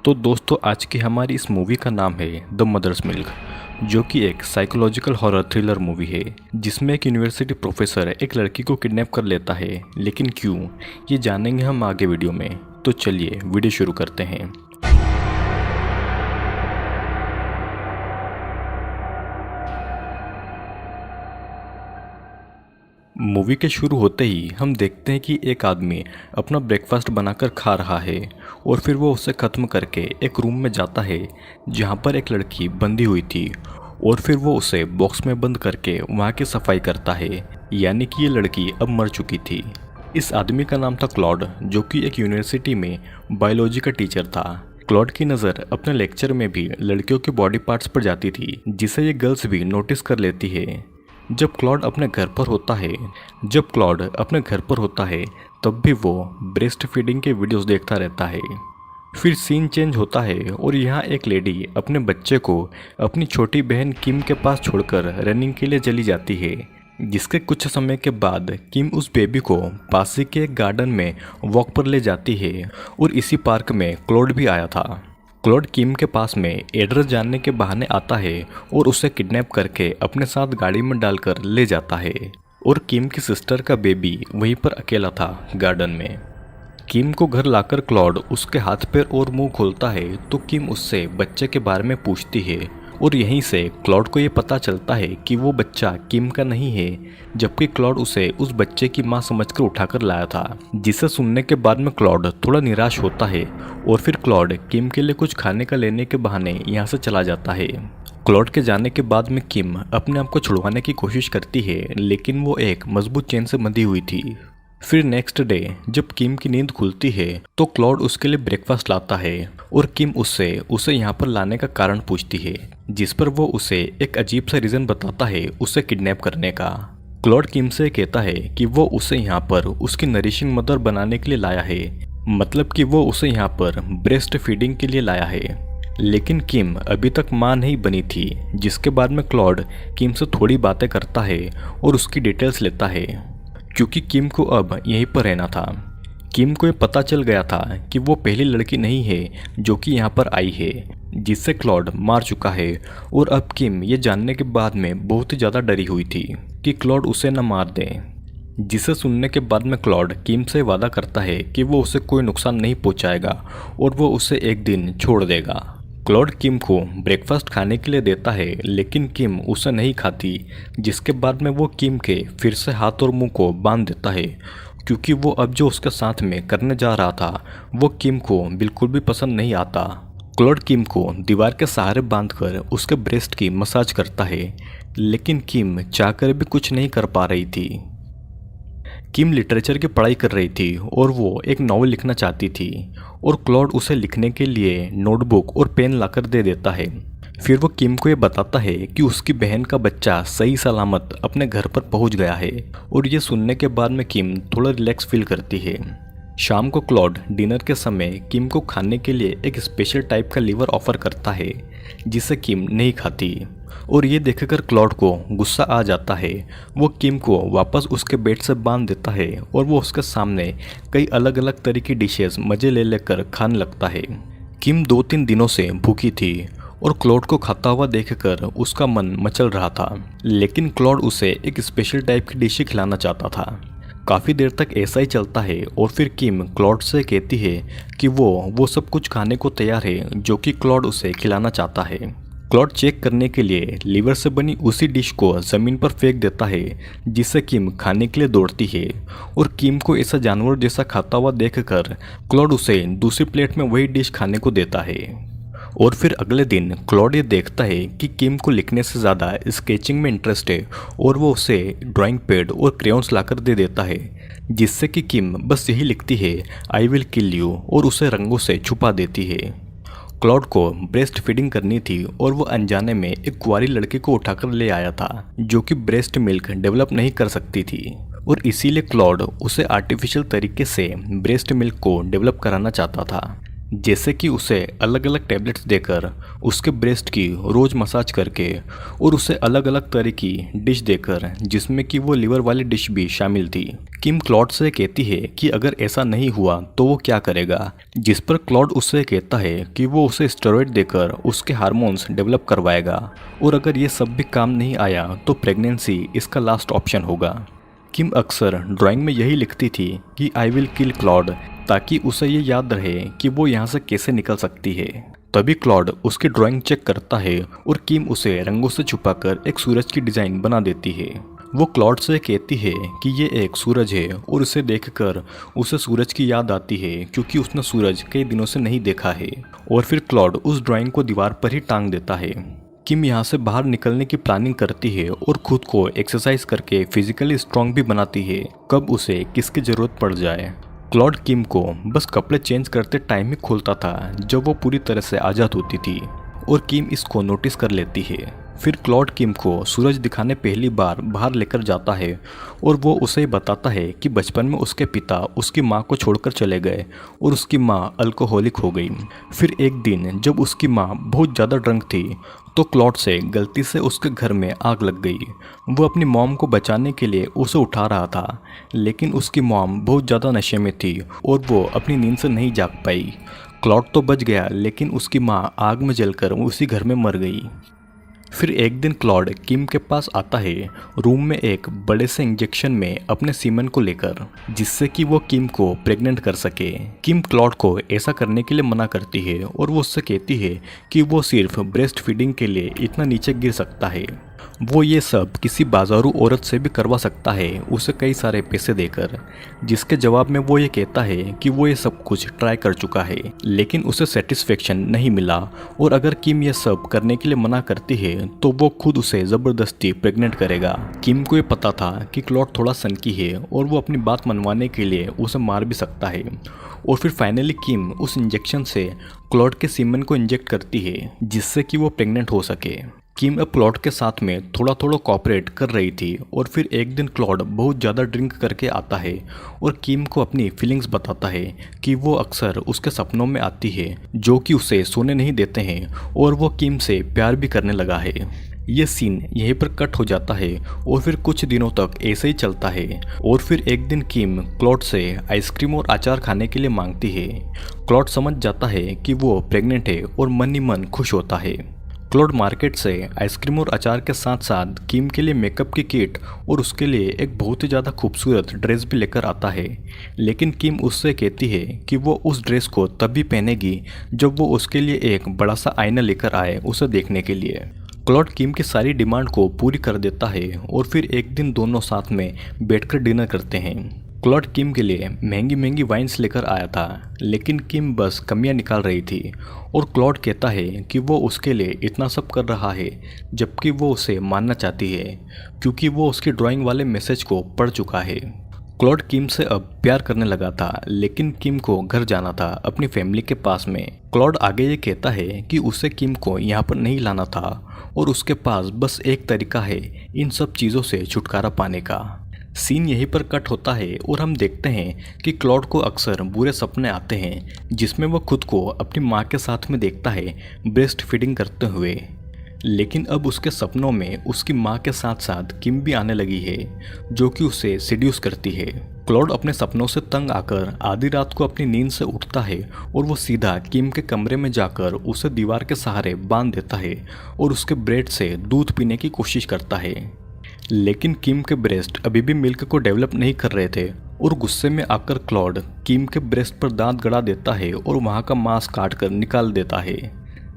तो दोस्तों आज की हमारी इस मूवी का नाम है द मदर्स मिल्क, जो कि एक साइकोलॉजिकल हॉरर थ्रिलर मूवी है जिसमें एक यूनिवर्सिटी प्रोफेसर एक लड़की को किडनैप कर लेता है। लेकिन क्यों, ये जानेंगे हम आगे वीडियो में। तो चलिए वीडियो शुरू करते हैं। मूवी के शुरू होते ही हम देखते हैं कि एक आदमी अपना ब्रेकफास्ट बनाकर खा रहा है और फिर वो उसे ख़त्म करके एक रूम में जाता है जहाँ पर एक लड़की बंधी हुई थी और फिर वो उसे बॉक्स में बंद करके वहाँ की सफाई करता है। यानी कि ये लड़की अब मर चुकी थी। इस आदमी का नाम था क्लॉड, जो कि एक यूनिवर्सिटी में बायोलॉजी का टीचर था। क्लॉड की नज़र अपने लेक्चर में भी लड़कियों के बॉडी पार्ट्स पर जाती थी, जिसे ये गर्ल्स भी नोटिस कर लेती है। जब क्लॉड अपने घर पर होता है तब भी वो ब्रेस्ट फीडिंग के वीडियोस देखता रहता है। फिर सीन चेंज होता है और यहाँ एक लेडी अपने बच्चे को अपनी छोटी बहन किम के पास छोड़कर रनिंग के लिए चली जाती है, जिसके कुछ समय के बाद किम उस बेबी को पास ही के एक गार्डन में वॉक पर ले जाती है और इसी पार्क में क्लॉड भी आया था। क्लॉड किम के पास में एड्रेस जानने के बहाने आता है और उसे किडनैप करके अपने साथ गाड़ी में डालकर ले जाता है और किम की सिस्टर का बेबी वहीं पर अकेला था गार्डन में। किम को घर लाकर क्लॉड उसके हाथ पैर और मुंह खोलता है तो किम उससे बच्चे के बारे में पूछती है और यहीं से क्लॉड को ये पता चलता है कि वो बच्चा किम का नहीं है, जबकि क्लॉड उसे उस बच्चे की मां समझकर उठाकर लाया था। जिसे सुनने के बाद में क्लॉड थोड़ा निराश होता है और फिर क्लॉड किम के लिए कुछ खाने का लेने के बहाने यहाँ से चला जाता है। क्लॉड के जाने के बाद में किम अपने आप को छुड़वाने की कोशिश करती है, लेकिन वो एक मजबूत चेन से बंधी हुई थी। फिर नेक्स्ट डे जब किम की नींद खुलती है तो क्लॉड उसके लिए ब्रेकफास्ट लाता है और किम उसे यहाँ पर लाने का कारण पूछती है, जिस पर वो उसे एक अजीब सा रीज़न बताता है उसे किडनैप करने का। क्लॉड किम से कहता है कि वो उसे यहाँ पर उसकी नरिशिंग मदर बनाने के लिए लाया है, मतलब कि वो उसे यहाँ पर ब्रेस्ट फीडिंग के लिए लाया है। लेकिन किम अभी तक माँ नहीं बनी थी, जिसके बाद में क्लॉड किम से थोड़ी बातें करता है और उसकी डिटेल्स लेता है, क्योंकि किम को अब यहीं पर रहना था। किम को ये पता चल गया था कि वो पहली लड़की नहीं है जो कि यहाँ पर आई है, जिससे क्लॉड मार चुका है। और अब किम ये जानने के बाद में बहुत ही ज़्यादा डरी हुई थी कि क्लॉड उसे न मार दे। जिसे सुनने के बाद में क्लॉड किम से वादा करता है कि वो उसे कोई नुकसान नहीं पहुँचाएगा और वो उसे एक दिन छोड़ देगा। क्लॉड किम को ब्रेकफास्ट खाने के लिए देता है, लेकिन किम उसे नहीं खाती, जिसके बाद में वो किम के फिर से हाथ और मुंह को बांध देता है, क्योंकि वो अब जो उसके साथ में करने जा रहा था वो किम को बिल्कुल भी पसंद नहीं आता। क्लॉड किम को दीवार के सहारे बांधकर उसके ब्रेस्ट की मसाज करता है, लेकिन किम चाहकर भी कुछ नहीं कर पा रही थी। किम लिटरेचर की पढ़ाई कर रही थी और वो एक नॉवल लिखना चाहती थी और क्लॉड उसे लिखने के लिए नोटबुक और पेन लाकर दे देता है। फिर वो किम को ये बताता है कि उसकी बहन का बच्चा सही सलामत अपने घर पर पहुंच गया है और ये सुनने के बाद में किम थोड़ा रिलैक्स फील करती है। शाम को क्लॉड डिनर के समय किम को खाने के लिए एक स्पेशल टाइप का लीवर ऑफर करता है, जिसे किम नहीं खाती और ये देखकर क्लॉड को गुस्सा आ जाता है। वो किम को वापस उसके बेड से बांध देता है और वो उसके सामने कई अलग अलग तरह की डिशेस मज़े ले लेकर खाने लगता है। किम 2-3 दिनों से भूखी थी और क्लॉड को खाता हुआ देखकर उसका मन मचल रहा था, लेकिन क्लॉड उसे एक स्पेशल टाइप की डिश खिलाना चाहता था। काफ़ी देर तक ऐसा ही चलता है और फिर किम क्लॉड से कहती है कि वो सब कुछ खाने को तैयार है जो कि क्लॉड उसे खिलाना चाहता है। क्लॉड चेक करने के लिए लीवर से बनी उसी डिश को ज़मीन पर फेंक देता है, जिसे किम खाने के लिए दौड़ती है और किम को ऐसा जानवर जैसा खाता हुआ देखकर क्लॉड उसे दूसरी प्लेट में वही डिश खाने को देता है। और फिर अगले दिन क्लॉड ये देखता है कि किम को लिखने से ज़्यादा स्केचिंग में इंटरेस्ट है और वो उसे ड्राइंग पैड और क्रेयॉन्स लाकर दे देता है, जिससे कि किम बस यही लिखती है आई विल किल यू और उसे रंगों से छुपा देती है। क्लॉड को ब्रेस्ट फीडिंग करनी थी और वो अनजाने में एक कुंवारी लड़की को उठाकर ले आया था जो कि ब्रेस्ट मिल्क डेवलप नहीं कर सकती थी और इसीलिए क्लॉड उसे आर्टिफिशियल तरीके से ब्रेस्ट मिल्क को डेवलप कराना चाहता था। जैसे कि उसे अलग अलग टैबलेट्स देकर, उसके ब्रेस्ट की रोज़ मसाज करके और उसे अलग अलग तरह की डिश देकर, जिसमें कि वो लिवर वाली डिश भी शामिल थी। किम क्लॉड से कहती है कि अगर ऐसा नहीं हुआ तो वो क्या करेगा, जिस पर क्लॉड उससे कहता है कि वो उसे स्टेरॉइड देकर उसके हार्मोन्स डेवलप करवाएगा और अगर ये सब भी काम नहीं आया तो प्रेगनेंसी इसका लास्ट ऑप्शन होगा। किम अक्सर ड्राइंग में यही लिखती थी कि आई विल किल क्लॉड, ताकि उसे ये याद रहे कि वो यहाँ से कैसे निकल सकती है। तभी क्लॉड उसकी ड्राइंग चेक करता है और किम उसे रंगों से छुपाकर एक सूरज की डिज़ाइन बना देती है। वो क्लॉड से कहती है कि ये एक सूरज है और उसे देखकर उसे सूरज की याद आती है, क्योंकि उसने सूरज कई दिनों से नहीं देखा है। और फिर क्लॉड उस ड्राइंग को दीवार पर ही टांग देता है। किम यहाँ से बाहर निकलने की प्लानिंग करती है और खुद को एक्सरसाइज करके फिजिकली स्ट्रांग भी बनाती है, कब उसे किसकी ज़रूरत पड़ जाए। क्लॉड किम को बस कपड़े चेंज करते टाइम ही खोलता था जब वो पूरी तरह से आज़ाद होती थी और किम इसको नोटिस कर लेती है। फिर क्लॉड किम को सूरज दिखाने पहली बार बाहर लेकर जाता है और वो उसे बताता है कि बचपन में उसके पिता उसकी माँ को छोड़कर चले गए और उसकी माँ अल्कोहलिक हो गई। फिर एक दिन जब उसकी माँ बहुत ज़्यादा ड्रंक थी तो क्लॉड से गलती से उसके घर में आग लग गई। वो अपनी मॉम को बचाने के लिए उसे उठा रहा था, लेकिन उसकी मॉम बहुत ज़्यादा नशे में थी और वो अपनी नींद से नहीं जाग पाई। क्लॉड तो बच गया, लेकिन उसकी माँ आग में जलकर उसी घर में मर गई। फिर एक दिन क्लॉड किम के पास आता है रूम में एक बड़े से इंजेक्शन में अपने सीमन को लेकर, जिससे कि वो किम को प्रेग्नेंट कर सके। किम क्लॉड को ऐसा करने के लिए मना करती है और वो उससे कहती है कि वो सिर्फ ब्रेस्ट फीडिंग के लिए इतना नीचे गिर सकता है। वो ये सब किसी बाजारू औरत से भी करवा सकता है उसे कई सारे पैसे देकर, जिसके जवाब में वो ये कहता है कि वो ये सब कुछ ट्राई कर चुका है लेकिन उसे सेटिस्फेक्शन नहीं मिला और अगर किम ये सब करने के लिए मना करती है तो वो खुद उसे ज़बरदस्ती प्रेग्नेंट करेगा। किम को ये पता था कि क्लॉड थोड़ा सनकी है और वो अपनी बात मनवाने के लिए उसे मार भी सकता है। और फिर फाइनली किम उस इंजेक्शन से क्लॉड के सीमन को इंजेक्ट करती है, जिससे कि वो प्रेग्नेंट हो सके। किम अब क्लॉड के साथ में थोड़ा थोड़ा कोऑपरेट कर रही थी और फिर एक दिन क्लॉड बहुत ज़्यादा ड्रिंक करके आता है और किम को अपनी फीलिंग्स बताता है कि वो अक्सर उसके सपनों में आती है, जो कि उसे सोने नहीं देते हैं और वो किम से प्यार भी करने लगा है। ये सीन यहीं पर कट हो जाता है और फिर कुछ दिनों तक ऐसे ही चलता है और फिर एक दिन किम क्लॉड से आइसक्रीम और अचार खाने के लिए मांगती है। क्लॉड समझ जाता है कि वो प्रेग्नेंट है और मन ही मन खुश होता है। क्लॉड मार्केट से आइसक्रीम और अचार के साथ साथ किम के लिए मेकअप की किट और उसके लिए एक बहुत ही ज़्यादा खूबसूरत ड्रेस भी लेकर आता है, लेकिन किम उससे कहती है कि वो उस ड्रेस को तभी पहनेगी जब वो उसके लिए एक बड़ा सा आईना लेकर आए उसे देखने के लिए। क्लॉड किम की सारी डिमांड को पूरी कर देता है और फिर एक दिन दोनों साथ में बैठकर डिनर करते हैं। क्लॉड किम के लिए महंगी महंगी वाइन्स लेकर आया था, लेकिन किम बस कमियां निकाल रही थी और क्लॉड कहता है कि वो उसके लिए इतना सब कर रहा है जबकि वो उसे मानना चाहती है, क्योंकि वो उसकी ड्राइंग वाले मैसेज को पढ़ चुका है। क्लॉड किम से अब प्यार करने लगा था, लेकिन किम को घर जाना था अपनी फैमिली के पास में। क्लॉड आगे ये कहता है कि उसे किम को यहाँ पर नहीं लाना था और उसके पास बस एक तरीका है इन सब चीज़ों से छुटकारा पाने का। सीन यहीं पर कट होता है और हम देखते हैं कि क्लॉड को अक्सर बुरे सपने आते हैं जिसमें वो खुद को अपनी माँ के साथ में देखता है ब्रेस्ट फीडिंग करते हुए, लेकिन अब उसके सपनों में उसकी माँ के साथ साथ किम भी आने लगी है, जो कि उसे सिड्यूस करती है। क्लॉड अपने सपनों से तंग आकर आधी रात को अपनी नींद से उठता है और वो सीधा किम के कमरे में जाकर उसे दीवार के सहारे बांध देता है और उसके ब्रेस्ट से दूध पीने की कोशिश करता है, लेकिन किम के ब्रेस्ट अभी भी मिल्क को डेवलप नहीं कर रहे थे और गुस्से में आकर क्लॉड किम के ब्रेस्ट पर दांत गड़ा देता है और वहाँ का मांस काट कर निकाल देता है,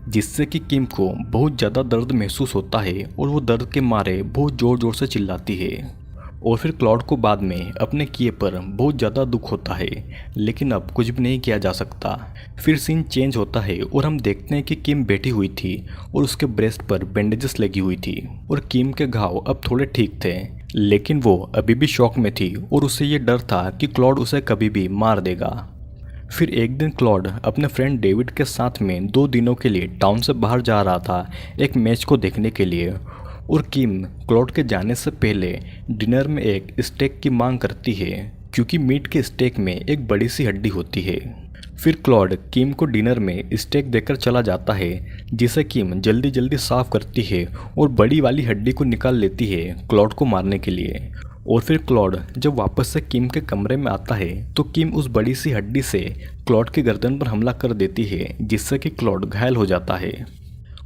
जिससे कि किम को बहुत ज़्यादा दर्द महसूस होता है और वो दर्द के मारे बहुत ज़ोर ज़ोर से चिल्लाती है। और फिर क्लॉड को बाद में अपने किए पर बहुत ज़्यादा दुख होता है, लेकिन अब कुछ भी नहीं किया जा सकता। फिर सीन चेंज होता है और हम देखते हैं कि किम बैठी हुई थी और उसके ब्रेस्ट पर बैंडेजेस लगी हुई थी और किम के घाव अब थोड़े ठीक थे, लेकिन वो अभी भी शॉक में थी और उसे ये डर था कि क्लॉड उसे कभी भी मार देगा। फिर एक दिन क्लॉड अपने फ्रेंड डेविड के साथ में 2 दिनों के लिए टाउन से बाहर जा रहा था एक मैच को देखने के लिए और किम क्लॉड के जाने से पहले डिनर में एक स्टेक की मांग करती है, क्योंकि मीट के स्टेक में एक बड़ी सी हड्डी होती है। फिर क्लॉड किम को डिनर में स्टेक देकर चला जाता है, जिसे किम जल्दी जल्दी साफ करती है और बड़ी वाली हड्डी को निकाल लेती है क्लॉड को मारने के लिए। और फिर क्लॉड जब वापस से किम के कमरे में आता है तो किम उस बड़ी सी हड्डी से क्लॉड की गर्दन पर हमला कर देती है, जिससे कि क्लॉड घायल हो जाता है।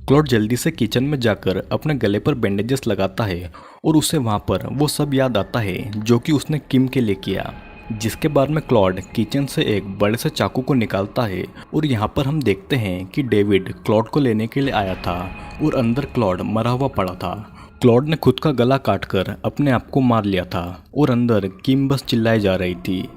क्लॉड जल्दी से किचन में जाकर अपने गले पर बैंडेजेस लगाता है और उसे वहाँ पर वो सब याद आता है जो कि उसने किम के लिए किया। जिसके बाद में क्लॉड किचन से एक बड़े से चाकू को निकालता है और यहाँ पर हम देखते हैं कि डेविड क्लॉड को लेने के लिए आया था और अंदर क्लॉड मरा हुआ पड़ा था। क्लॉड ने खुद का गला काटकर अपने आप को मार लिया था और अंदर किम बस चिल्लाई जा रही थी।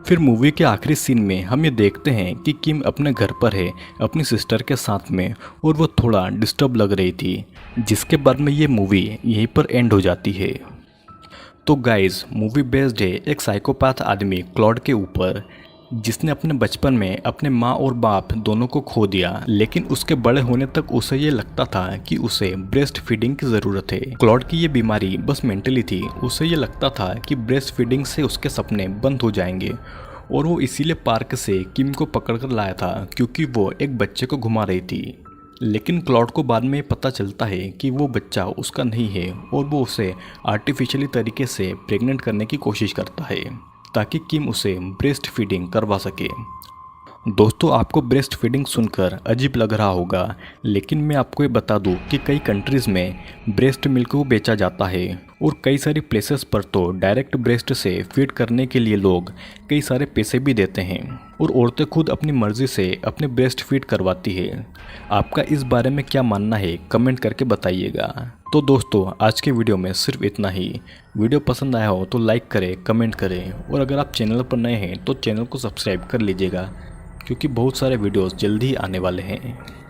फिर मूवी के आखिरी सीन में हम ये देखते हैं कि किम अपने घर पर है अपनी सिस्टर के साथ में और वो थोड़ा डिस्टर्ब लग रही थी, जिसके बाद में ये मूवी यहीं पर एंड हो जाती है। तो गाइज मूवी बेस्ड है एक साइकोपैथ आदमी क्लॉड के ऊपर, जिसने अपने बचपन में अपने माँ और बाप दोनों को खो दिया, लेकिन उसके बड़े होने तक उसे ये लगता था कि उसे ब्रेस्ट फीडिंग की ज़रूरत है। क्लॉड की ये बीमारी बस मेंटली थी, उसे ये लगता था कि ब्रेस्ट फीडिंग से उसके सपने बंद हो जाएंगे और वो इसीलिए पार्क से किम को पकड़ कर लाया था क्योंकि वो एक बच्चे को घुमा रही थी। लेकिन क्लॉड को बाद में पता चलता है कि वो बच्चा उसका नहीं है और वो उसे आर्टिफिशियली तरीके से प्रेग्नेंट करने की कोशिश करता है ताकि किम उसे ब्रेस्ट फीडिंग करवा सके। दोस्तों, आपको ब्रेस्ट फीडिंग सुनकर अजीब लग रहा होगा, लेकिन मैं आपको ये बता दूं कि कई कंट्रीज़ में ब्रेस्ट मिल्क को बेचा जाता है और कई सारी प्लेसेस पर तो डायरेक्ट ब्रेस्ट से फीड करने के लिए लोग कई सारे पैसे भी देते हैं और औरतें खुद अपनी मर्ज़ी से अपने ब्रेस्ट फीड करवाती है। आपका इस बारे में क्या मानना है, कमेंट करके बताइएगा। तो दोस्तों, आज के वीडियो में सिर्फ इतना ही। वीडियो पसंद आया हो तो लाइक करें, कमेंट करें और अगर आप चैनल पर नए हैं तो चैनल को सब्सक्राइब कर लीजिएगा, क्योंकि बहुत सारे वीडियोस जल्दी ही आने वाले हैं।